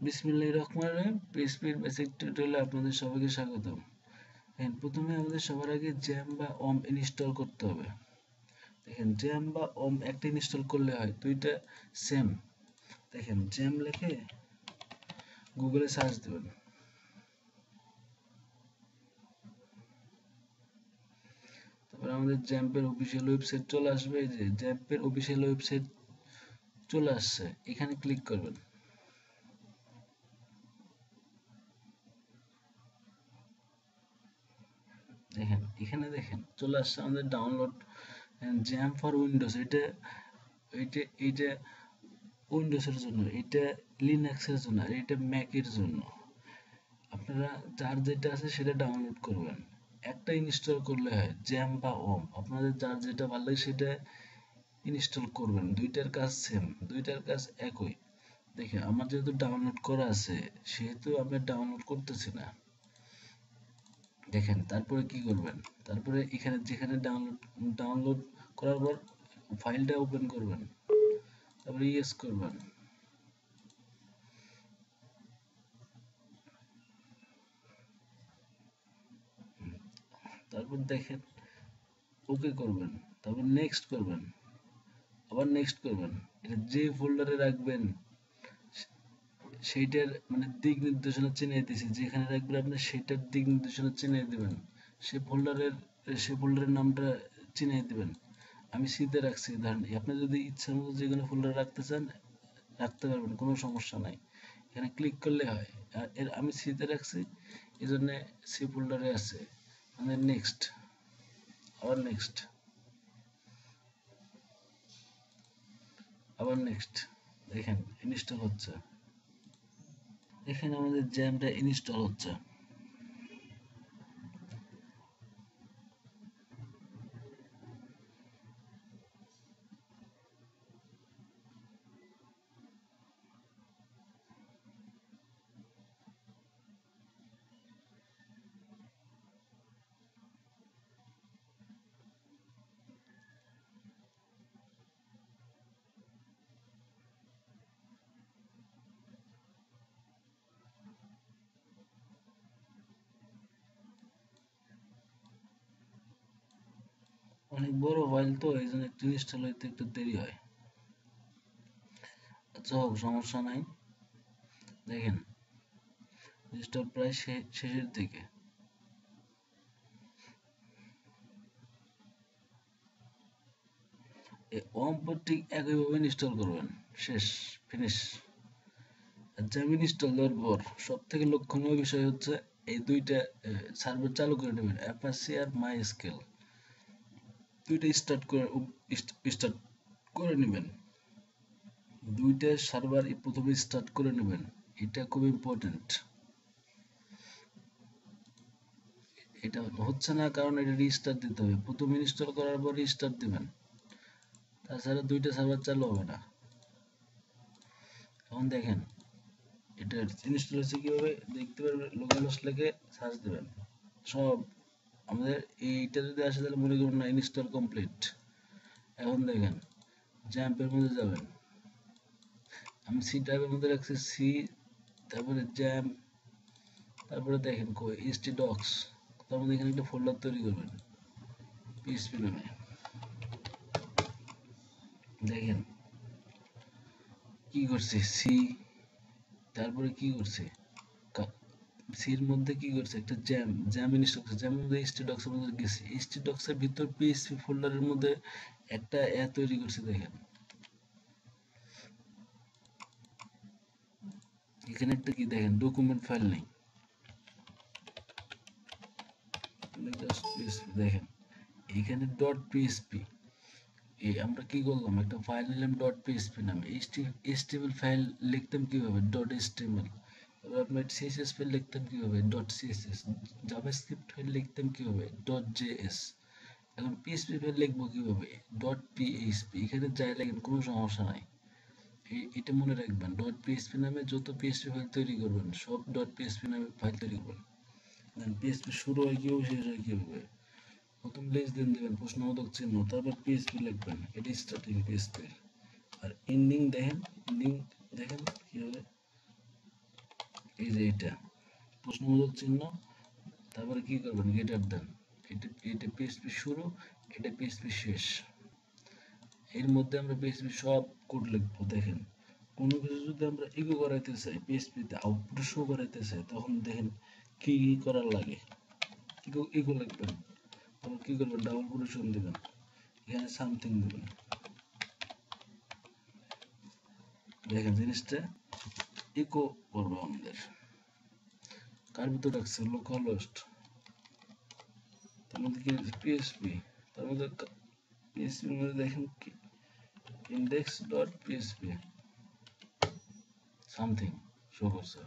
বিসমিল্লাহির রহমানির রহিম। পিএইচপির বেসিক টিউটোরিয়ালে আপনাদের সবাইকে স্বাগতম। প্রথমে আমাদের সবার আগে জ্যাম বা ওম ইনস্টল করতে হবে। দেখেন জ্যাম বা ওম একটা ইনস্টল করলে হয়, দুইটা সেম। দেখেন জ্যাম লিখে গুগলে সার্চ দেবেন। তারপর আমাদের জ্যাম্পের অফিসিয়াল ওয়েবসাইট চলে আসবে। এই যে জ্যাম্পের অফিসিয়াল ওয়েবসাইট চলে আসছে, এখানে ক্লিক করবেন। দেখেন এখানে দেখেন চলে আসছে আমাদের ডাউনলোড জ্যাম ফর উইন্ডোজ। এইটা উইন্ডোজের জন্য, এটা লিনাক্সের জন্য, আর এটা ম্যাকের জন্য। আপনারা যার যেটা আছে সেটা ডাউনলোড করবেন। একটা ইনস্টল করলে হয়, জ্যাম বা ওম। আপনাদের যার যেটা ভালো লাগে সেটা ইনস্টল করবেন। দুইটার কাজ সেম, দুইটার কাজ একই। দেখেন আমার যেহেতু ডাউনলোড করা আছে সেহেতু আমি ডাউনলোড করতেছি না। দেখেন তারপরে কি করবেন, তারপরে এখানে যেখানে ডাউনলোড করার পর ফাইলটা ওপেন করবেন, তারপরে ইয়েস করবেন। তারপর দেখেন ওকে করবেন, তারপর নেক্সট করবেন, আবার নেক্সট করবেন। এটা যে ফোল্ডারে রাখবেন সেইটার মানে দিক নির্দেশনা চিনিয়ে দিয়েছি, যেখানে রাখবেন আপনি সেটার দিক নির্দেশনা চিনিয়ে দিবেন। সে ফোল্ডারের নামটা চিনিয়ে দিবেন। আমি সিতে রাখছি, ধরেন আপনি যদি ইচ্ছা মতো যে কোনো ফোল্ডার রাখতে চান রাখতে পারবেন, কোনো সমস্যা নাই। এখানে ক্লিক করলে হয়। আর আমি সিতে রাখছি, এই জন্য সি ফোল্ডারে আছে। মানে নেক্সট, আবার নেক্সট, আবার নেক্সট। দেখেন ইনস্টল হচ্ছে। এখানে আমাদের জ্যামটা ইনস্টল হচ্ছে। অনেক বড় ফাইল তো, এই জন্য একটু ইনস্টল হইতে একটু দেরি হয়। আচ্ছা হোক, সমস্যা নাই। দেখেন ইনস্টল প্রায় শেষের দিকে। এই ওমপুর ঠিক একইভাবে ইনস্টল করবেন। শেষ, ফিনিশ। জ্যাম ইনস্টল দেওয়ার পর সব থেকে লক্ষণীয় বিষয় হচ্ছে এই দুইটা সার্ভার চালু করে নেবেন, অ্যাপাচি আর মাই স্কেল। দুইটা স্টার্ট করে নেবেন। দুইটা সার্ভার প্রথমে স্টার্ট করে নেবেন, এটা খুব ইম্পর্টেন্ট। এটা হচ্ছে না কারণ এটা রিস্টার্ট দিতে হবে, প্রথম ইনস্টল করার পর রিস্টার্ট দিবেন, তাছাড়া দুইটা সার্ভার চালু হবে না। এখন দেখেন এটা ইনস্টল হচ্ছে কিভাবে দেখতে পারবেন। লোকাল হোস্ট লিখে সার্চ দিবেন সব। আমাদের এইটা যদি আসে তাহলে মনে করুন না ইনস্টল কমপ্লিট। এখন দেখেন জ্যাম্পের মধ্যে যাবেন, আমি সি টাইপের মধ্যে রাখছি সি, তারপরে জ্যাম্প, তারপরে দেখেন কই এসটি ডক্স। তার মধ্যে এখানে একটা ফোল্ডার তৈরি করবেন পিএইচপি নামে। দেখেন কি করছে সি, তারপরে কি করছে সির মধ্যে কি করছে একটা জ্যাম ইনস্টল করছে, জ্যামের মধ্যে এসটি ডক্স এর মধ্যে গেছে, এসটি ডক্স এর ভিতর পিএইচপি ফোল্ডারের মধ্যে একটা তৈরি করছে। দেখেন এখানে একটা কি দেখেন ডকুমেন্ট ফাইল নেই, জাস্ট পিএইচপি। দেখেন এখানে ডট পিএইচপি, আমরা কি করলাম একটা ফাইল নিলাম ডট পিএইচপি নামে। এইচটিএমএল ফাইল লিখতাম কিভাবে, ডট এইচটিএমএল। এবার আপনার সিএসএস ফাইল লিখতাম কিভাবে, ডট সিএসএস। জাভাস্ক্রিপ্ট ফাইল লিখতাম কিভাবে, ডট জেএস। এখন পিএইচপি ফাইল লিখবো কিভাবে, ডট পিএইচপি। এখানে যাই লেখেন কোনো সমস্যা নাই। এটা মনে রাখবেন, ডট পিএইচপি নামে যত পিএইচপি ফাইল তৈরি করবেন সব ডট পিএইচপি নামে ফাইল তৈরি করবেন। পিএইচপি শুরু হয় কিভাবে, শেষ হয় কিভাবে। প্রথম লেস দেন দেবেন প্রশ্নবোধক চিহ্ন, তারপর পিএইচপি লিখবেন, এটি স্টার্টিং পিএইচপি। আর এন্ডিং দেখেন, এন্ডিং দেখেন কি হবে। এইটা প্রশ্নবোধক চিহ্ন, তারপরে কি করবেন গ্রেটার দেন, এটা পিএইচপি শুরু, এটা পিএইচপি শেষ। এর মধ্যে আমরা পিএইচপি সব কোড লিখবো। দেখেন কোনো কিছু যদি আমরা ইকো করাইতে চাই, পিএইচপিতে আউটপুট শো করাইতে চাই, তখন দেখেন কি কি করার লাগে। ইকো ইকো লিখবেন, তারপর কি করবেন ডাবল কোটেশন দিবেন, এখানে সামথিং দিবেন। দেখেন জিনিসটা ইকো করবে আমাদের। কার ভিতর রাখছে লোকাল হোস্ট, তার মধ্যে কি পিএইচপি, তার মধ্যে পিএইচপির মধ্যে দেখেন কি index dot PHP something show করছে।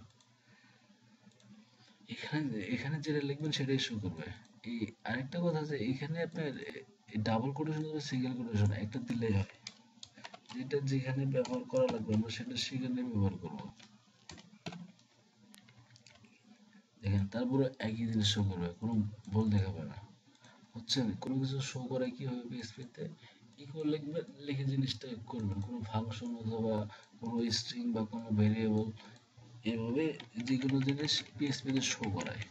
এখানে এখানে যেটা লিখবেন সেটাই শো করবে। এই আরেকটা কথা যে এখানে আপনার ডাবল কোটেশন বা সিঙ্গেল কোটেশন একটা দিলেই হয়, যেটা যেখানে ব্যবহার করা লাগবে আমরা সেটা সেখানে ব্যবহার করব। দেখেন তারপরে একই জিনিস শো করবে, কোনো ভুল দেখাবে না। হচ্ছে কোনো কিছু শো করে কি হবে পিএইচপিতে, ইকো লিখবেন, লিখে জিনিসটা করবেন কোনো ফাংশন অথবা কোনো স্ট্রিং বা কোনো ভেরিয়েবল, এভাবে যে কোনো জিনিস পিএইচপিতে শো করায়।